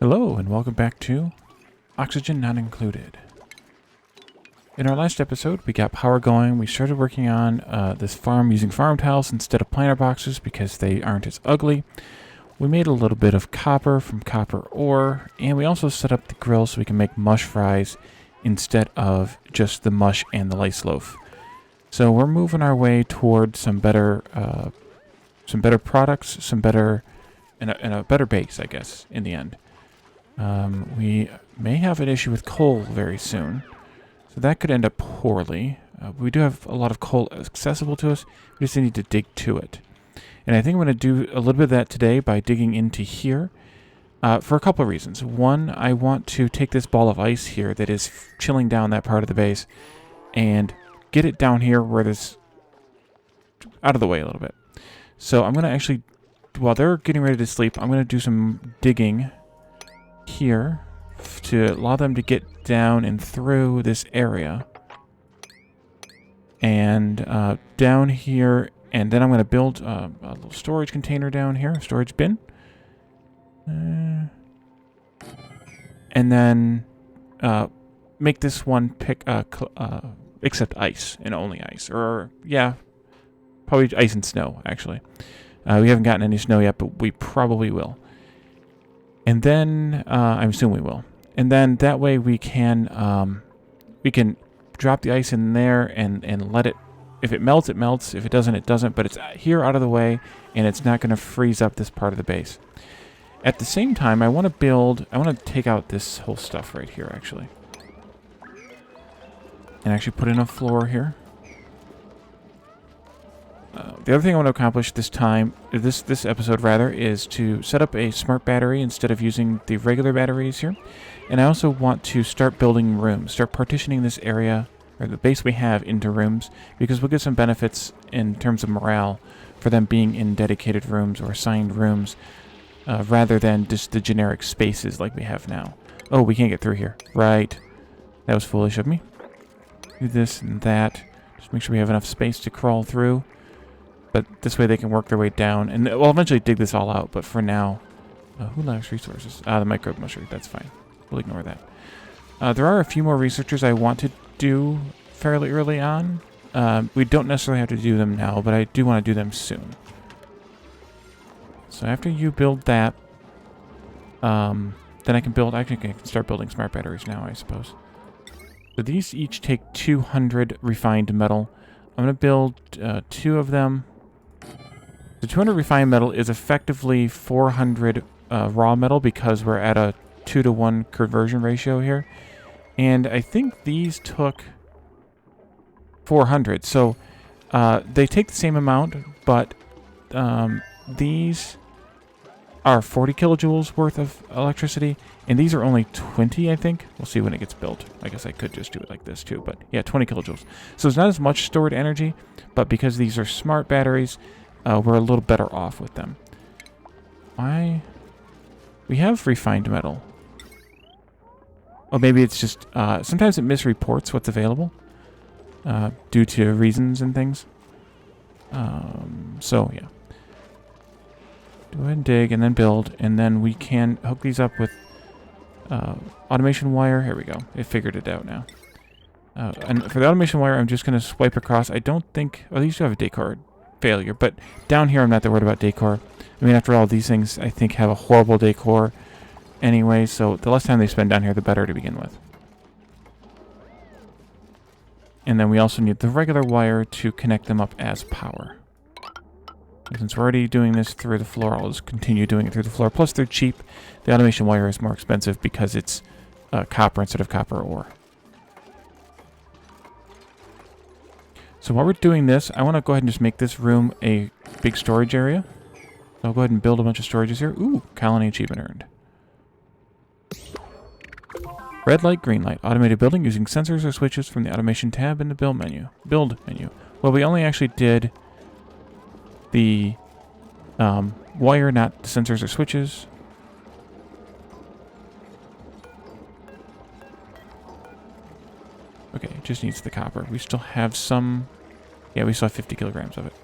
Hello and welcome back to Oxygen Not Included. In our last episode, we got power going. We started working on this farm using farm tiles instead of planter boxes because they aren't as ugly. We made a little bit of copper from copper ore, and we also set up the grill so we can make mush fries instead of just the mush and the lice loaf. So we're moving our way toward some better products, and a better base, I guess, in the end. We may have an issue with coal very soon, so that could end up poorly. We do have a lot of coal accessible to us. We just need to dig to it. And I think I'm going to do a little bit of that today by digging into here for a couple of reasons. One, I want to take this ball of ice here that is chilling down that part of the base and get it down here where this out of the way a little bit. So I'm going to actually, while they're getting ready to sleep, I'm going to do some digging here to allow them to get down and through this area. And down here, and then I'm going to build a little storage container down here, storage bin. And then make this one accept ice and only ice. Or, yeah, probably ice and snow, actually. We haven't gotten any snow yet, but we probably will. And then, I assume we will. And then that way we can drop the ice in there and let it, if it melts, it melts. If it doesn't, it doesn't. But it's here out of the way, and it's not going to freeze up this part of the base. At the same time, I want to take out this whole stuff right here, actually. And actually put in a floor here. The other thing I want to accomplish this episode rather, is to set up a smart battery instead of using the regular batteries here. And I also want to start building rooms, start partitioning this area, or the base we have, into rooms, because we'll get some benefits in terms of morale for them being in dedicated rooms or assigned rooms, rather than just the generic spaces like we have now. Oh, we can't get through here. Right. That was foolish of me. Do this and that. Just make sure we have enough space to crawl through. But this way they can work their way down. And we'll eventually dig this all out. But for now, who lacks resources? The microbe mushroom. That's fine. We'll ignore that. There are a few more researchers I want to do fairly early on. We don't necessarily have to do them now, but I do want to do them soon. So after you build that, then I can start building smart batteries now, I suppose. So these each take 200 refined metal. I'm going to build 2 of them. The 200 refined metal is effectively 400 raw metal because we're at a 2-to-1 conversion ratio here. And I think these took 400. So they take the same amount, but these are 40 kilojoules worth of electricity, and these are only 20, I think. We'll see when it gets built. I guess I could just do it like this too, but yeah, 20 kilojoules. So it's not as much stored energy, but because these are smart batteries, we're a little better off with them. We have refined metal. Oh, maybe it's just, sometimes it misreports what's available, due to reasons and things. So, yeah. Go ahead and dig, and then build, and then we can hook these up with automation wire. Here we go. It figured it out now. And for the automation wire, I'm just going to swipe across. I don't think... Oh, these do have a decor failure, but down here I'm not that worried about decor. I mean, after all, these things, I think, have a horrible decor anyway, so the less time they spend down here, the better to begin with. And then we also need the regular wire to connect them up as power. Since we're already doing this through the floor, I'll just continue doing it through the floor. Plus, they're cheap. The automation wire is more expensive because it's copper instead of copper ore. So while we're doing this, I want to go ahead and just make this room a big storage area. So I'll go ahead and build a bunch of storages here. Ooh, colony achievement earned. Red light, green light. Automated building using sensors or switches from the automation tab in the build menu. Well, we only actually did the wire, not the sensors or switches. Okay, it just needs the copper. We still have some... Yeah, we still have 50 kilograms of it.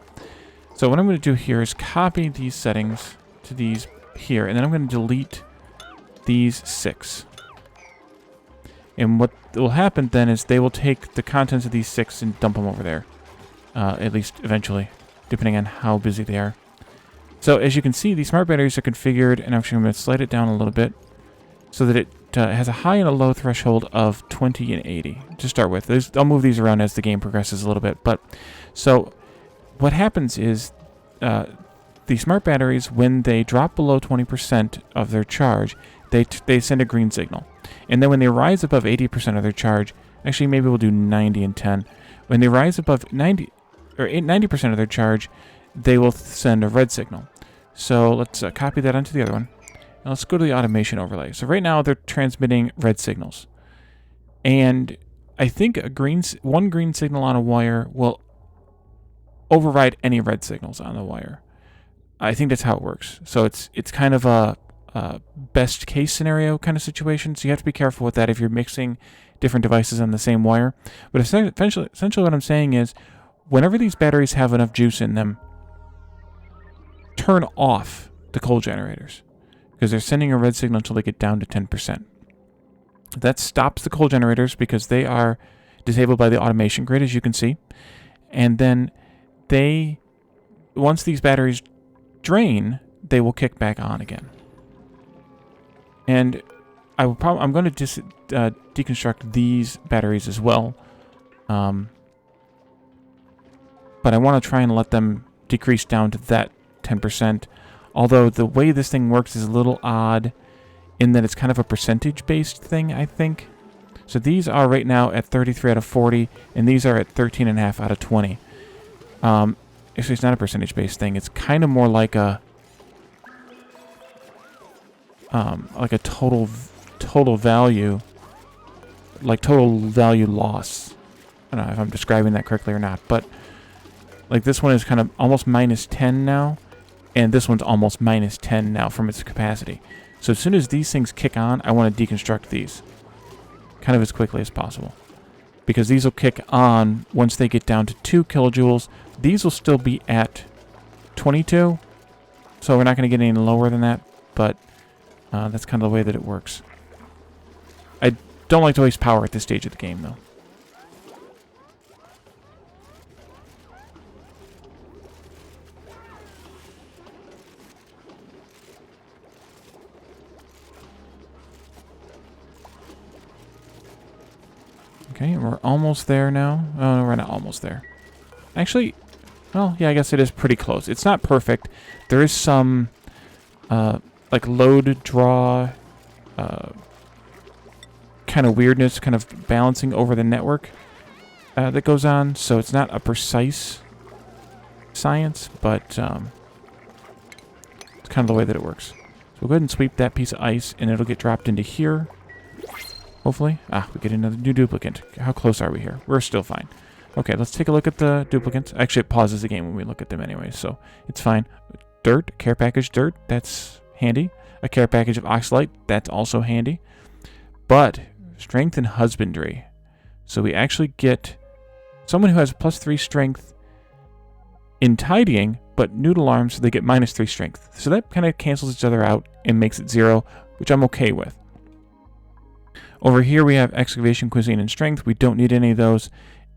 So what I'm going to do here is copy these settings to these here, and then I'm going to delete these 6. And what will happen then is they will take the contents of these 6 and dump them over there. At least eventually, depending on how busy they are. So as you can see, these smart batteries are configured, and actually I'm going to slide it down a little bit so that it has a high and a low threshold of 20 and 80 to start with. I'll move these around as the game progresses a little bit. But so what happens is the smart batteries, when they drop below 20% of their charge, they send a green signal. And then when they rise above 80% of their charge, actually maybe we'll do 90 and 10. When they rise above 90 or 90% of their charge, they will send a red signal. So let's copy that onto the other one. Now let's go to the automation overlay. So right now they're transmitting red signals. And I think one green signal on a wire will override any red signals on the wire. I think that's how it works. So it's kind of a best case scenario kind of situation. So you have to be careful with that if you're mixing different devices on the same wire. But essentially what I'm saying is, whenever these batteries have enough juice in them, turn off the coal generators, because they're sending a red signal until they get down to 10%. That stops the coal generators because they are disabled by the automation grid, as you can see. And then once these batteries drain, they will kick back on again. And I'm going to deconstruct these batteries as well. But I want to try and let them decrease down to that 10%. Although the way this thing works is a little odd in that it's kind of a percentage-based thing, I think. So these are right now at 33 out of 40, and these are at 13.5 out of 20. Actually, it's not a percentage-based thing. It's kind of more like a total value, like total value loss. I don't know if I'm describing that correctly or not, but like this one is kind of almost minus 10 now, and this one's almost minus 10 now from its capacity. So as soon as these things kick on, I want to deconstruct these kind of as quickly as possible, because these will kick on once they get down to 2 kilojoules. These will still be at 22, so we're not going to get any lower than that, but that's kind of the way that it works. I don't like to waste power at this stage of the game, though. Okay, we're almost there now. Oh, no, we're not almost there. Actually, well, yeah, I guess it is pretty close. It's not perfect. There is some, like, load draw kind of weirdness, kind of balancing over the network that goes on. So it's not a precise science, but it's kind of the way that it works. So we'll go ahead and sweep that piece of ice, and it'll get dropped into here. Hopefully. We get another new duplicant. How close are we here? We're still fine. Okay, let's take a look at the duplicants. Actually, it pauses the game when we look at them anyway, so it's fine. Dirt, care package dirt, that's handy. A care package of oxalite, that's also handy. But strength and husbandry. So we actually get someone who has +3 strength in tidying, but noodle arms, so they get -3 strength. So that kind of cancels each other out and makes it 0, which I'm okay with. Over here we have excavation, cuisine, and strength. We don't need any of those,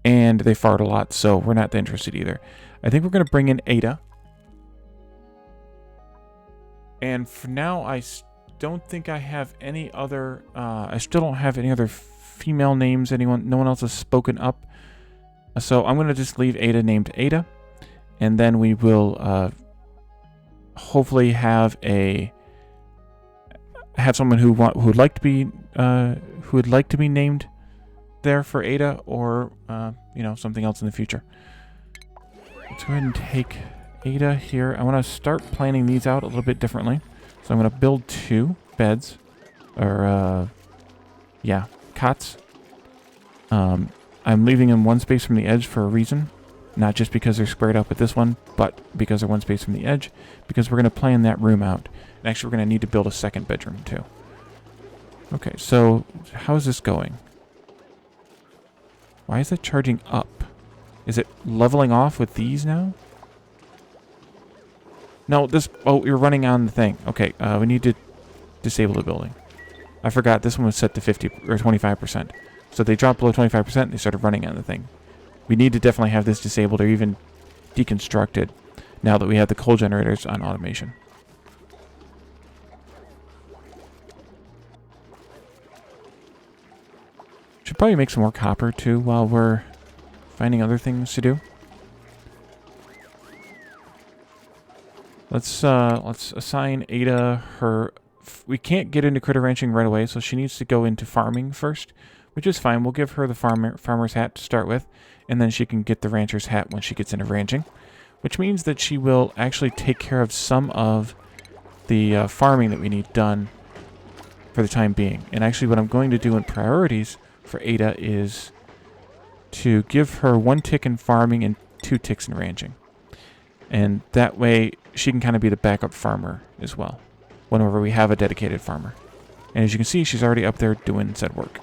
and they fart a lot, so we're not interested either. I think we're going to bring in Ada. And for now, I don't think I have any other... I still don't have any other female names. No one else has spoken up. So I'm going to just leave Ada named Ada. And then we will hopefully have someone who would like to be named there for Ada, or something else in the future. Let's go ahead and take Ada here. I want to start planning these out a little bit differently. So I'm going to build 2 beds, or cots. I'm leaving them 1 space from the edge for a reason, not just because they're squared up with this one, but because they're 1 space from the edge, because we're going to plan that room out. And actually, we're going to need to build a 2nd bedroom too. Okay, so how is this going? Why is it charging up? Is it leveling off with these now? No, oh, you're running on the thing. Okay, we need to disable the building. I forgot this one was set to 50 or 25%. So they dropped below 25%, they started running on the thing. We need to definitely have this disabled or even deconstructed now that we have the coal generators on automation. Should probably make some more copper too while we're finding other things to do. Let's assign Ada her. We can't get into critter ranching right away, so she needs to go into farming first, which is fine. We'll give her the farmer's hat to start with, and then she can get the rancher's hat when she gets into ranching, which means that she will actually take care of some of the farming that we need done for the time being. And actually what I'm going to do in priorities for Ada is to give her 1 tick in farming and 2 ticks in ranching. And that way she can kind of be the backup farmer as well, whenever we have a dedicated farmer. And as you can see, she's already up there doing said work.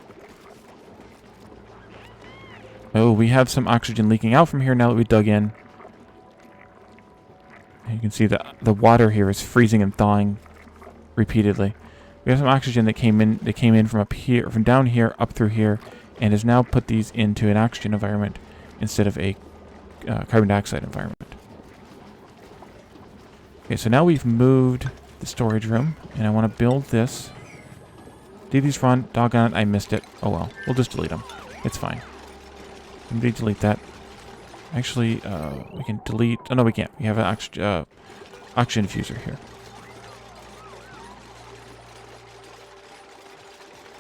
Oh, we have some oxygen leaking out from here now that we dug in. And you can see the water here is freezing and thawing repeatedly. We have some oxygen that came in from up here, from down here up through here, and has now put these into an oxygen environment instead of a carbon dioxide environment. Okay, so now we've moved the storage room, and I want to build this. Did these run? Doggone it, I missed it. Oh well, we'll just delete them. It's fine. We can delete that. Actually, we can delete... Oh, no, we can't. We have an oxygen diffuser here.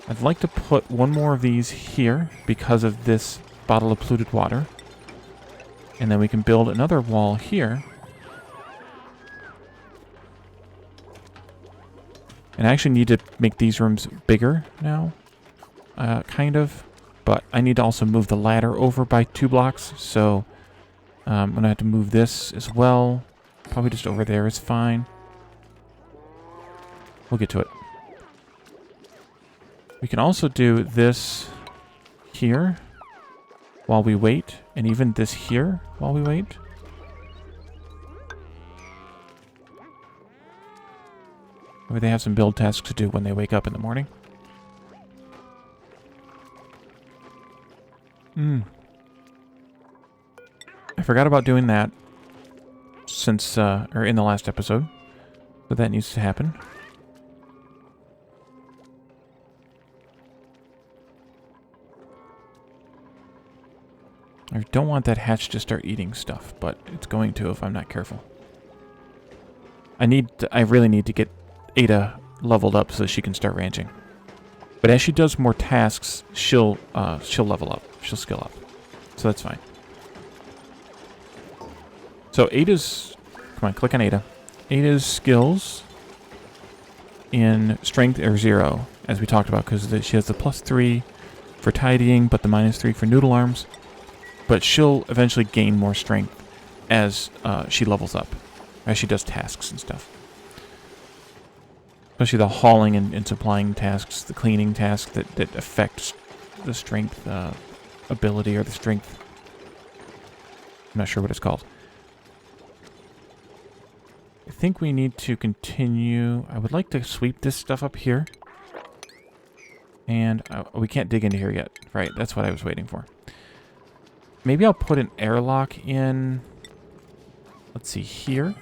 I'd like to put one more of these here because of this bottle of polluted water. And then we can build another wall here. And I actually need to make these rooms bigger now. Kind of. But I need to also move the ladder over by 2 blocks. So I'm going to have to move this as well. Probably just over there is fine. We'll get to it. We can also do this here while we wait. And even this here while we wait. Maybe they have some build tasks to do when they wake up in the morning. I forgot about doing that since, or in the last episode. So that needs to happen. I don't want that hatch to start eating stuff, but it's going to if I'm not careful. I really need to get Ada leveled up so she can start ranching. But as she does more tasks, she'll level up. She'll skill up. So that's fine. So Ada's... Come on, click on Ada. Ada's skills in strength are 0, as we talked about, because she has the +3 for tidying, but the -3 for noodle arms. But she'll eventually gain more strength as she levels up, as she does tasks and stuff. Especially the hauling and supplying tasks, the cleaning tasks that affect the strength ability or the strength. I'm not sure what it's called. I think we need to continue. I would like to sweep this stuff up here. And we can't dig into here yet. Right, that's what I was waiting for. Maybe I'll put an airlock in, let's see, here.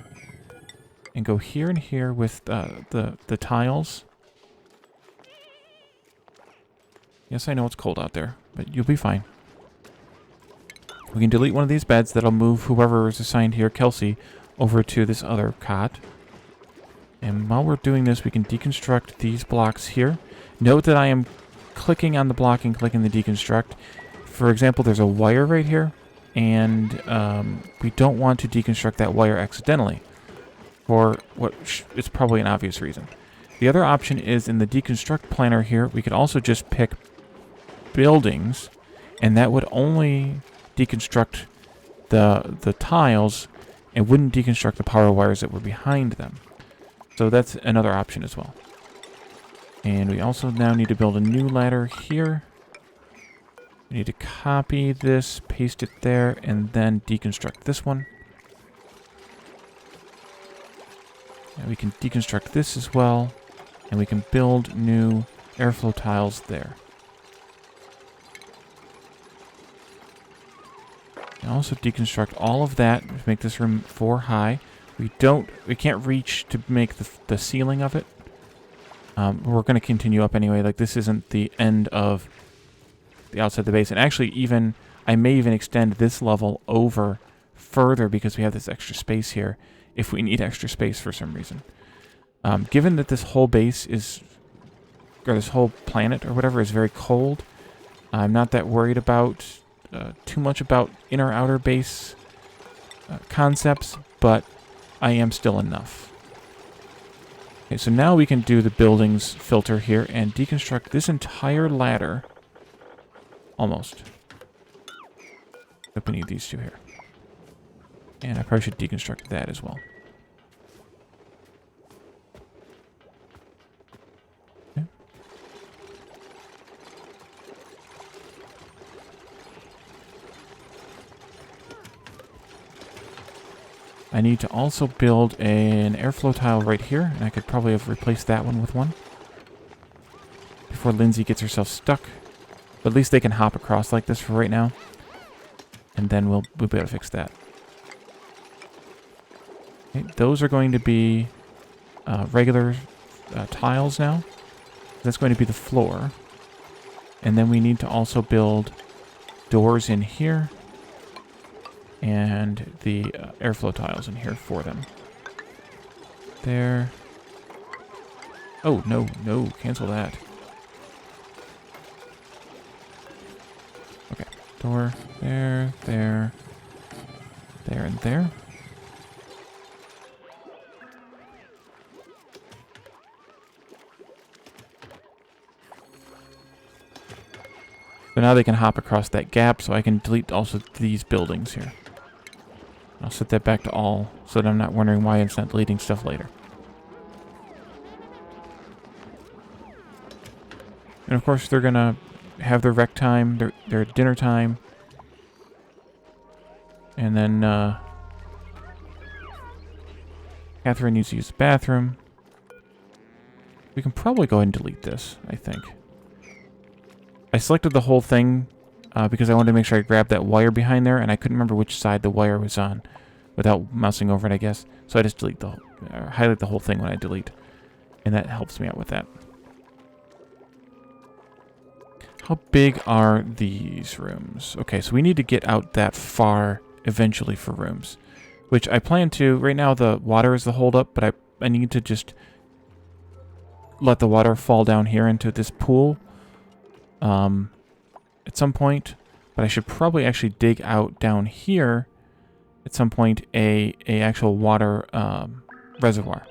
And go here and here with the tiles. Yes, I know it's cold out there, but you'll be fine. We can delete one of these beds. That'll move whoever is assigned here, Kelsey, over to this other cot. And while we're doing this, we can deconstruct these blocks here. Note that I am clicking on the block and clicking the deconstruct. For example, there's a wire right here, and we don't want to deconstruct that wire accidentally. For what it's probably an obvious reason. The other option is in the deconstruct planner here, we could also just pick buildings, and that would only deconstruct the tiles and wouldn't deconstruct the power wires that were behind them. So that's another option as well. And we also now need to build a new ladder here. We need to copy this, paste it there, and then deconstruct this one. And we can deconstruct this as well, and we can build new airflow tiles there. And also deconstruct all of that to make this room 4 high. We can't reach to make the ceiling of it. We're going to continue up anyway. Like, this isn't the end of the outside of the base. And actually, I may even extend this level over further because we have this extra space here if we need extra space for some reason. Given that this whole base is, or this whole planet or whatever is very cold, I'm not that worried about too much about inner outer base concepts, but I am still enough. Okay, so now we can do the buildings filter here and deconstruct this entire ladder. Almost. But we need these two here. And I probably should deconstruct that as well. Okay. I need to also build an airflow tile right here, and I could probably have replaced that one with one before Lindsay gets herself stuck. But at least they can hop across like this for right now, and then we'll be able to fix that. Okay, those are going to be regular tiles now. That's going to be the floor. And then we need to also build doors in here and the airflow tiles in here for them. There. Oh, no, no, cancel that. Okay, door there, there, there, and there. So now they can hop across that gap, so I can delete also these buildings here. I'll set that back to all, so that I'm not wondering why it's not deleting stuff later. And of course, they're gonna have their rec time, their dinner time. And then, Catherine needs to use the bathroom. We can probably go ahead and delete this, I think. I selected the whole thing because I wanted to make sure I grabbed that wire behind there, and I couldn't remember which side the wire was on without mousing over it, I guess. So I just delete highlight the whole thing when I delete, and that helps me out with that. How big are these rooms? Okay, so we need to get out that far eventually for rooms, which I plan to. Right now the water is the holdup, but I need to just let the water fall down here into this pool at some point, but I should probably actually dig out down here at some point a actual water reservoir.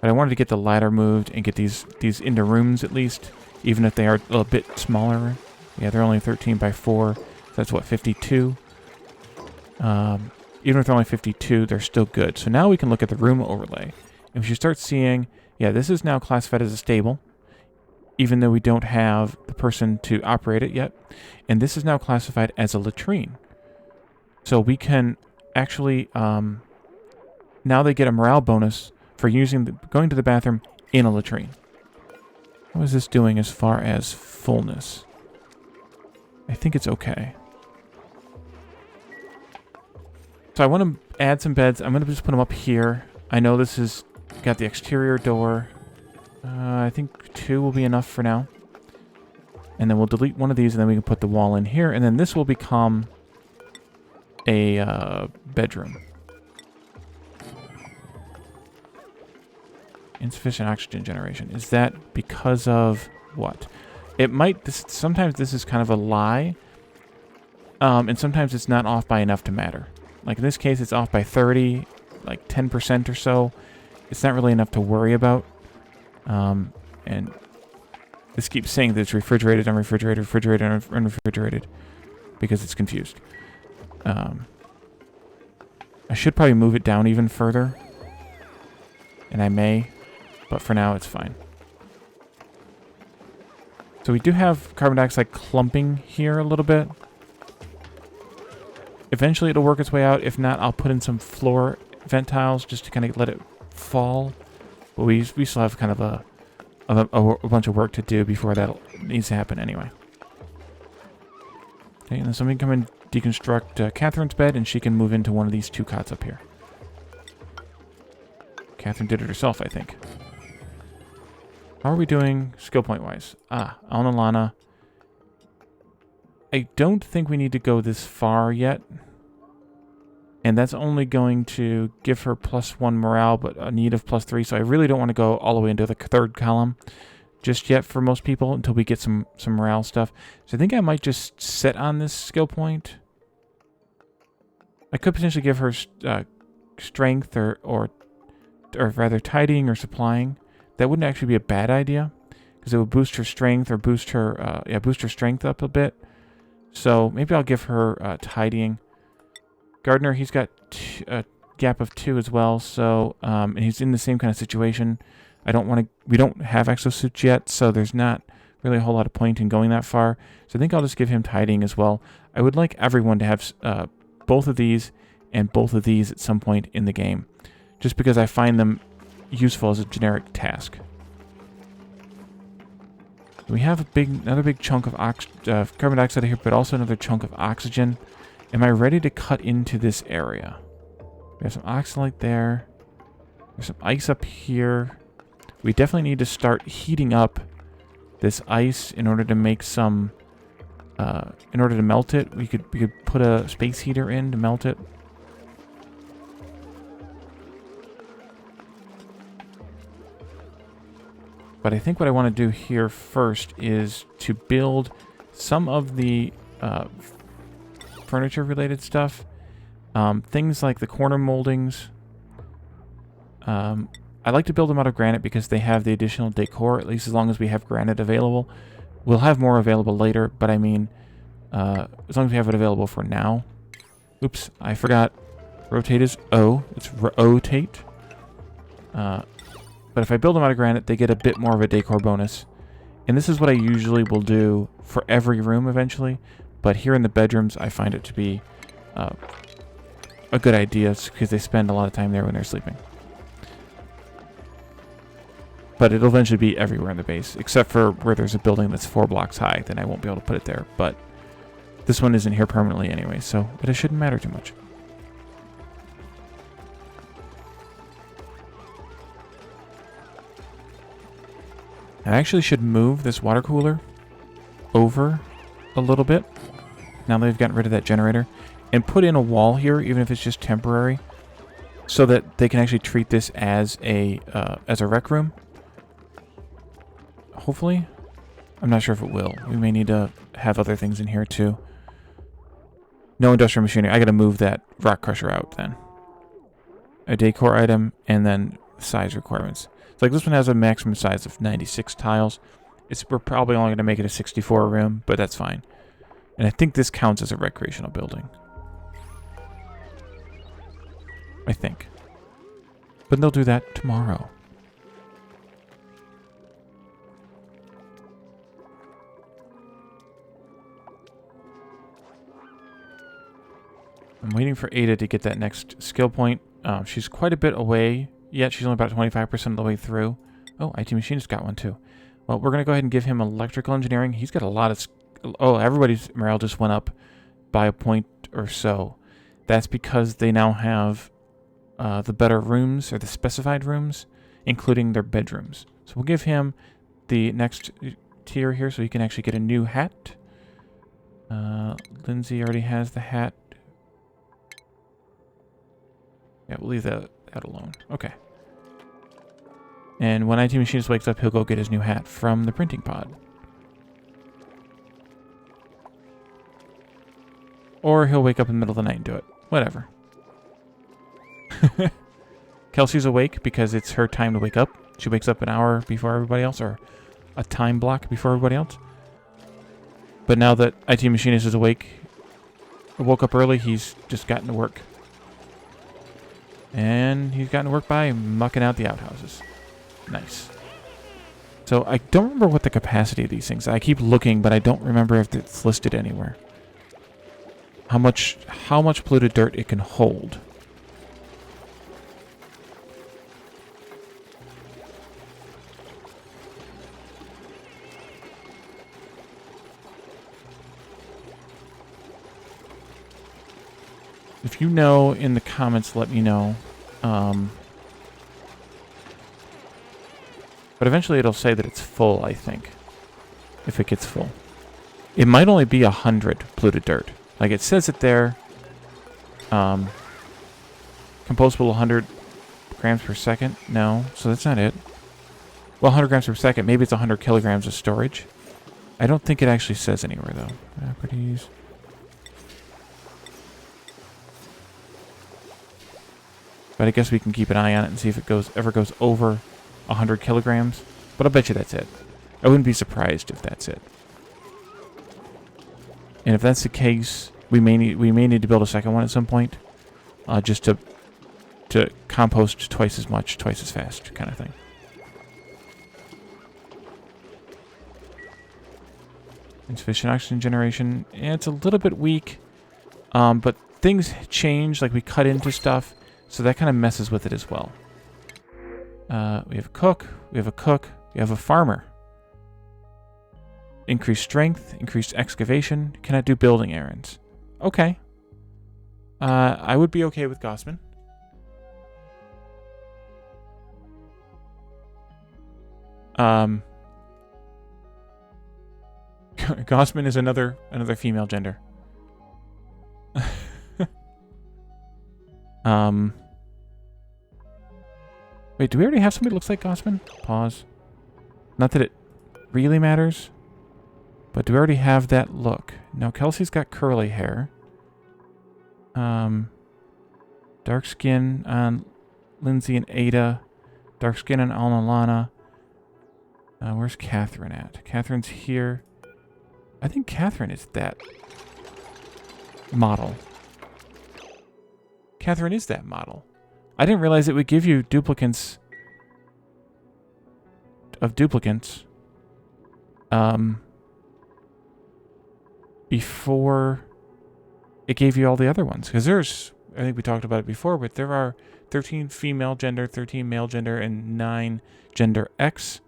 But I wanted to get the ladder moved and get these into rooms at least, even if they are a bit smaller. Yeah, they're only 13 by 4. So that's what, 52? Even if they're only 52, they're still good. So now we can look at the room overlay. And if you start seeing, yeah, this is now classified as a stable, even though we don't have the person to operate it yet. And this is now classified as a latrine. So we can actually, now they get a morale bonus for going to the bathroom in a latrine. How is this doing as far as fullness? I think it's okay. So I want to add some beds. I'm going to just put them up here. I know this has got the exterior door. I think 2 will be enough for now. And then we'll delete one of these, and then we can put the wall in here. And then this will become a bedroom. Insufficient oxygen generation. Is that because of what? It might. Sometimes this is kind of a lie. And sometimes it's not off by enough to matter. Like in this case, it's off by 30, like 10% or so. It's not really enough to worry about. And this keeps saying that it's refrigerated, unrefrigerated, refrigerated, unrefrigerated, because it's confused. I should probably move it down even further, and I may, but for now it's fine. So we do have carbon dioxide clumping here a little bit. Eventually it'll work its way out. If not, I'll put in some floor vent tiles just to kind of let it fall. But we still have kind of a a bunch of work to do before that needs to happen anyway. Okay, and then somebody come and deconstruct Catherine's bed, and she can move into one of these 2 cots up here. Catherine did it herself, I think. How are we doing skill point-wise? Alna Lana. I don't think we need to go this far yet. And that's only going to give her +1 morale, but a need of +3. So I really don't want to go all the way into the 3rd column just yet for most people until we get some morale stuff. So I think I might just sit on this skill point. I could potentially give her strength or rather tidying or supplying. That wouldn't actually be a bad idea because it would boost her strength or boost her strength up a bit. So maybe I'll give her tidying. Gardener, he's got a gap of 2 as well, so and he's in the same kind of situation. We don't have exosuits yet, so there's not really a whole lot of point in going that far. So I think I'll just give him tidying as well. I would like everyone to have both of these and both of these at some point in the game, just because I find them useful as a generic task. We have another big chunk of carbon dioxide here, but also another chunk of oxygen. Am I ready to cut into this area? We have some oxalate there. There's some ice up here. We definitely need to start heating up this ice in order to make some... in order to melt it. We could put a space heater in to melt it. But I think what I want to do here first is to build some of the furniture-related stuff. Things like the corner moldings. I like to build them out of granite because they have the additional decor, at least as long as we have granite available. We'll have more available later, but I mean, as long as we have it available for now. Oops, I forgot. Rotate is O. It's rotate. But if I build them out of granite, they get a bit more of a decor bonus. And this is what I usually will do for every room eventually. But here in the bedrooms, I find it to be a good idea because they spend a lot of time there when they're sleeping. But it'll eventually be everywhere in the base, except for where there's a building that's 4 blocks high. Then I won't be able to put it there. But this one isn't here permanently anyway, so but it shouldn't matter too much. I actually should move this water cooler over a little bit, now that they've gotten rid of that generator, and put in a wall here, even if it's just temporary, so that they can actually treat this as a rec room. Hopefully. I'm not sure if it will. We may need to have other things in here too. No industrial machinery. I gotta move that rock crusher out then. A decor item, and then size requirements. So like this one has a maximum size of 96 tiles. We're probably only going to make it a 64 room, but that's fine. And I think this counts as a recreational building. I think. But they'll do that tomorrow. I'm waiting for Ada to get that next skill point. She's quite a bit away. Yet she's only about 25% of the way through. Oh, IT Machinist got one too. Well, we're going to go ahead and give him electrical engineering. He's got a lot of... Oh, everybody's morale just went up by a point or so. That's because they now have the better rooms, or the specified rooms, including their bedrooms. So we'll give him the next tier here so he can actually get a new hat. Lindsay already has the hat. Yeah, we'll leave that alone. Okay. And when IT Machinist wakes up, he'll go get his new hat from the printing pod. Or he'll wake up in the middle of the night and do it. Whatever. Kelsey's awake because it's her time to wake up. She wakes up an hour before everybody else, or a time block before everybody else. But now that IT Machinist is awake, woke up early, he's just gotten to work. And he's gotten to work by mucking out the outhouses. Nice. So I don't remember what the capacity of these things. I keep looking, but I don't remember if it's listed anywhere. How much polluted dirt it can hold. If you know in the comments, let me know. But eventually it'll say that it's full, I think. If it gets full. It might only be 100 polluted dirt. Like it says it there. Compostable 100 grams per second. No, so that's not it. Well, 100 grams per second. Maybe it's 100 kilograms of storage. I don't think it actually says anywhere, though. Properties. But I guess we can keep an eye on it and see if it ever goes over 100 kilograms. But I'll bet you that's it. I wouldn't be surprised if that's it. And if that's the case, we may need to build a second one at some point, just to compost twice as much, twice as fast, kind of thing. Insufficient oxygen generation. Yeah, it's a little bit weak, but things change. Like we cut into stuff, so that kind of messes with it as well. We have a cook. We have a cook. We have a farmer. Increased strength, increased excavation. Cannot do building errands. Okay. I would be okay with Gossman. Gossman is another female gender. Wait, do we already have somebody that looks like Gossman? Pause. Not that it really matters. But do we already have that look? No, Kelsey's got curly hair. Dark skin on Lindsay and Ada. Dark skin on Alna Lana. Where's Catherine at? Catherine's here. I think Catherine is that model. Catherine is that model. I didn't realize it would give you duplicants of duplicants. Before it gave you all the other ones. Because there's, I think we talked about it before, but there are 13 female gender, 13 male gender, and 9 gender X.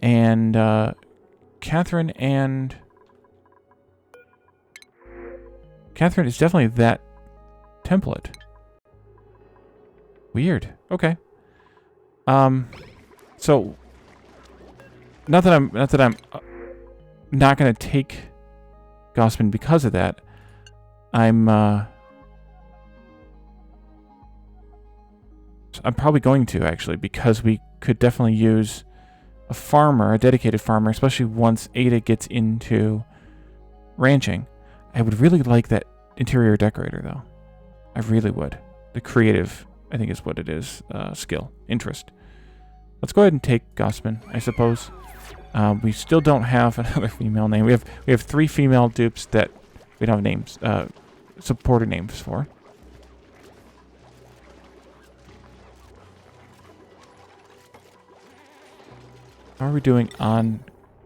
And Catherine is definitely that template. Weird. Okay. So not that I'm not gonna take Gossman because of that. I'm probably going to, actually, because we could definitely use a farmer, a dedicated farmer, especially once Ada gets into ranching. I would really like that interior decorator, though. I really would. The creative, I think is what it is, skill, interest. Let's go ahead and take Gossman, I suppose. We still don't have another female name. We have 3 female dupes that we don't have names, supporter names for. How are we doing on...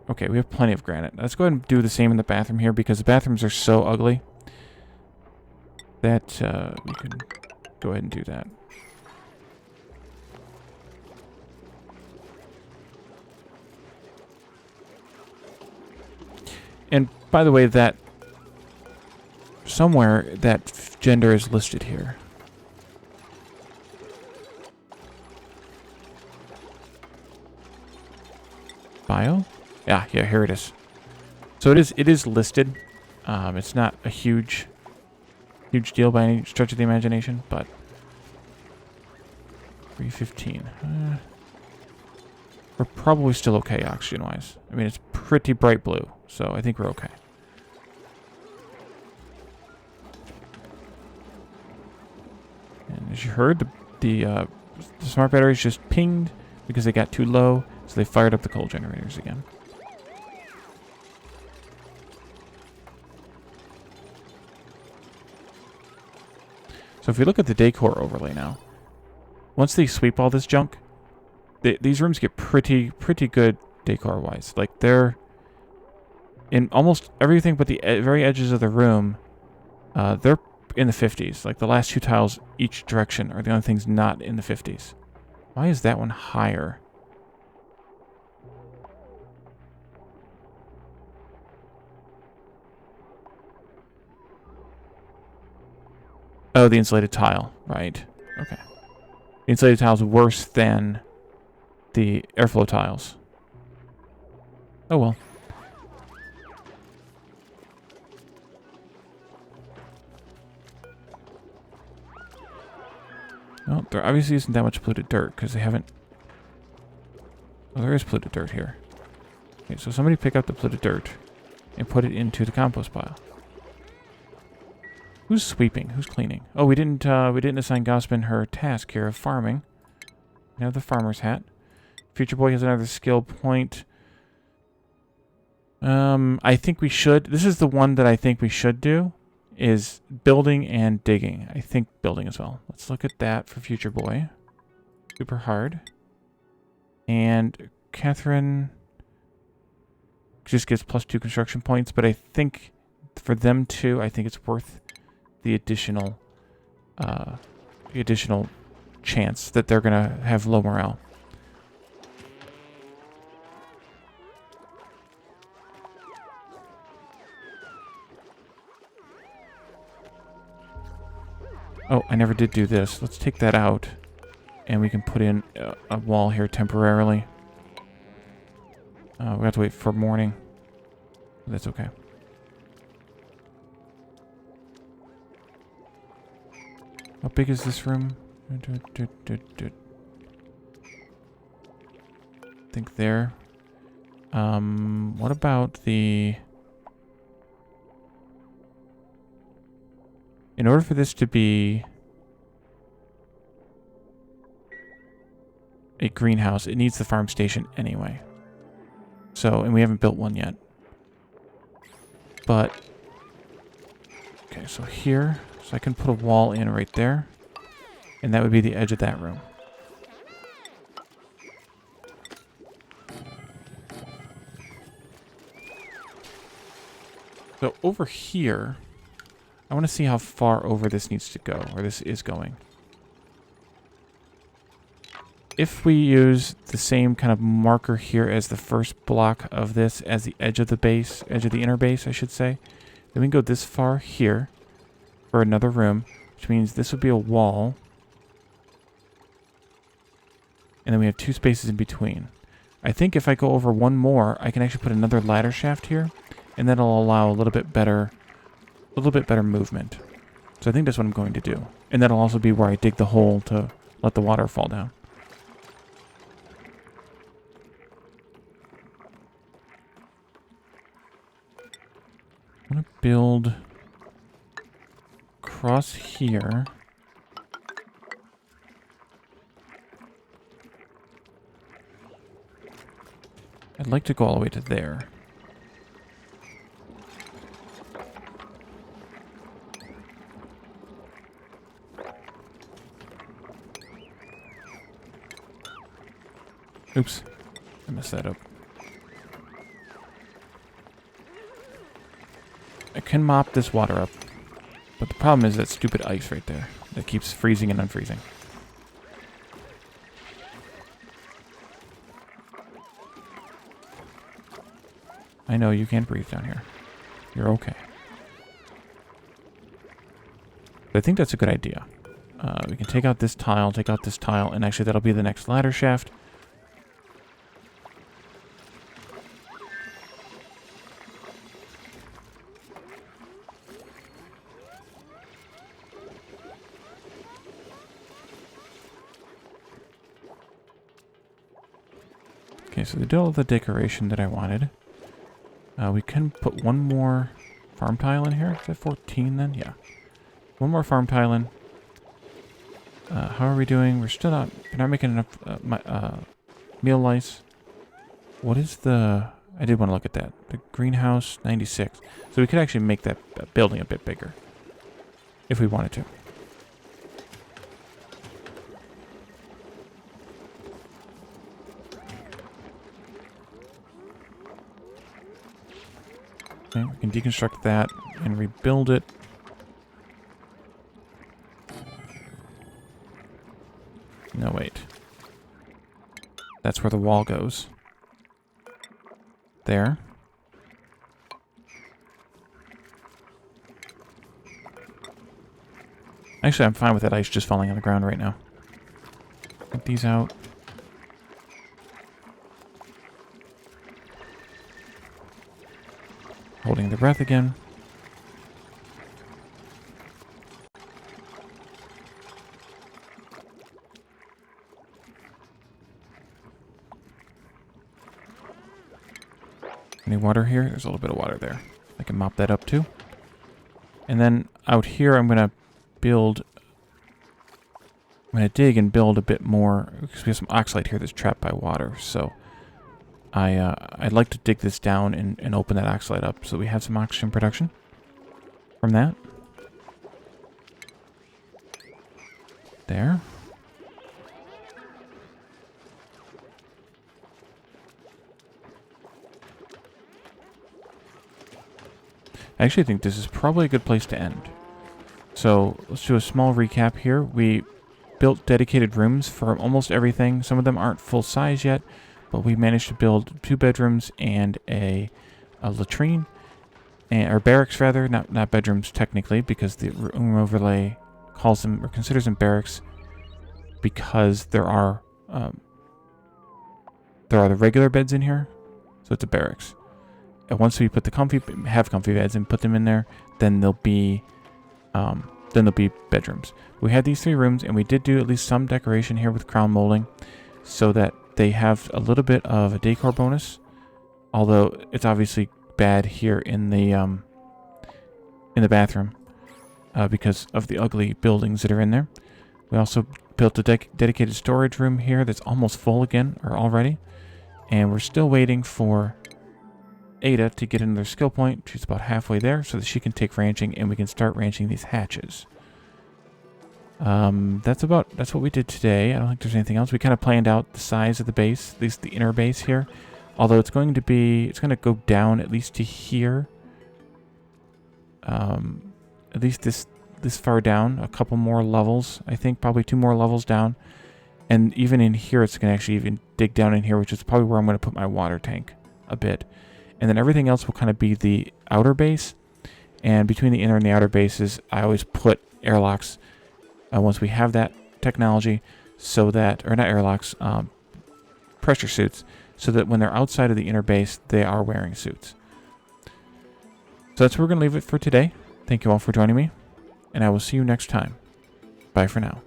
Okay, we have plenty of granite. Let's go ahead and do the same in the bathroom here, because the bathrooms are so ugly that we can go ahead and do that. And by the way, that somewhere that gender is listed here. Bio? Yeah, here it is. So it is listed. It's not a huge deal by any stretch of the imagination, but 315. We're probably still okay oxygen-wise. I mean, it's pretty bright blue, so I think we're okay. And as you heard, the smart batteries just pinged because they got too low, so they fired up the coal generators again. So if we look at the decor overlay now, once they sweep all this junk, these rooms get pretty good decor-wise. Like, they're in almost everything but the very edges of the room. They're in the 50s. Like, the last 2 tiles each direction are the only things not in the 50s. Why is that one higher? Oh, the insulated tile. Right. Okay. The insulated tile is worse than the airflow tiles. Oh well. Well, there obviously isn't that much polluted dirt, because they haven't... Oh, there is polluted dirt here. Okay, so somebody pick up the polluted dirt and put it into the compost pile. Who's sweeping? Who's cleaning? Oh, we didn't assign Gospin her task here of farming. We have the farmer's hat. Future Boy has another skill point. I think we should... This is the one that I think we should do, is building and digging. I think building as well. Let's look at that for Future Boy. Super hard. And Catherine just gets +2 construction points, but I think for them too, I think it's worth the additional chance that they're gonna have low morale. Oh, I never did do this. Let's take that out, and we can put in a wall here temporarily. We have to wait for morning. That's okay. How big is this room? I think there. What about the... In order for this to be a greenhouse, it needs the farm station anyway. So, and we haven't built one yet. But, okay, so here, so I can put a wall in right there. And that would be the edge of that room. So over here, I want to see how far over this needs to go, or this is going. If we use the same kind of marker here as the first block of this, as the edge of the base, edge of the inner base, I should say, then we can go this far here for another room, which means this would be a wall. And then we have 2 spaces in between. I think if I go over one more, I can actually put another ladder shaft here, and that'll allow a little bit better movement. So I think that's what I'm going to do. And that'll also be where I dig the hole to let the water fall down. I'm going to build across here. I'd like to go all the way to there. Oops, I messed that up. I can mop this water up, but the problem is that stupid ice right there that keeps freezing and unfreezing. I know you can't breathe down here. You're okay. But I think that's a good idea. We can take out this tile, and actually that'll be the next ladder shaft. Okay, so they did all the decoration that I wanted. We can put one more farm tile in here. Is that 14 then? Yeah. One more farm tile in. How are we doing? We're not making enough meal lice. What is the... I did want to look at that. The greenhouse, 96. So we could actually make that building a bit bigger. If we wanted to. Okay, we can deconstruct that and rebuild it. No, wait. That's where the wall goes. There. Actually, I'm fine with that ice just falling on the ground right now. Get these out. Holding the breath again. Any water here? There's a little bit of water there. I can mop that up too. And then out here, I'm going to build... I'm going to dig and build a bit more, because we have some oxalate here that's trapped by water. So I'd like to dig this down and open that oxalate up so we have some oxygen production from that. There. I actually think this is probably a good place to end. So let's do a small recap here. We built dedicated rooms for almost everything. Some of them aren't full size yet, but we managed to build 2 bedrooms and a latrine, or barracks rather, not bedrooms technically, because the room overlay calls them or considers them barracks because there are the regular beds in here, so it's a barracks. And once we put the comfy beds and put them in there, then there'll be bedrooms. We had these 3 rooms, and we did do at least some decoration here with crown molding, so that they have a little bit of a decor bonus. Although it's obviously bad here in the bathroom because of the ugly buildings that are in there. We also built a dedicated storage room here that's almost full again, or already, and we're still waiting for Ada to get another skill point. She's about halfway there, so that she can take ranching and we can start ranching these hatches. That's what we did today. I don't think there's anything else. We kind of planned out the size of the base, at least the inner base here. Although it's going to go down at least to here. At least this far down, a couple more levels. I think probably 2 more levels down. And even in here, it's going to actually even dig down in here, which is probably where I'm going to put my water tank a bit. And then everything else will kind of be the outer base. And between the inner and the outer bases, I always put airlocks once we have that technology, so that, or not airlocks, pressure suits, so that when they're outside of the inner base, they are wearing suits. So that's where we're going to leave it for today. Thank you all for joining me, and I will see you next time. Bye for now.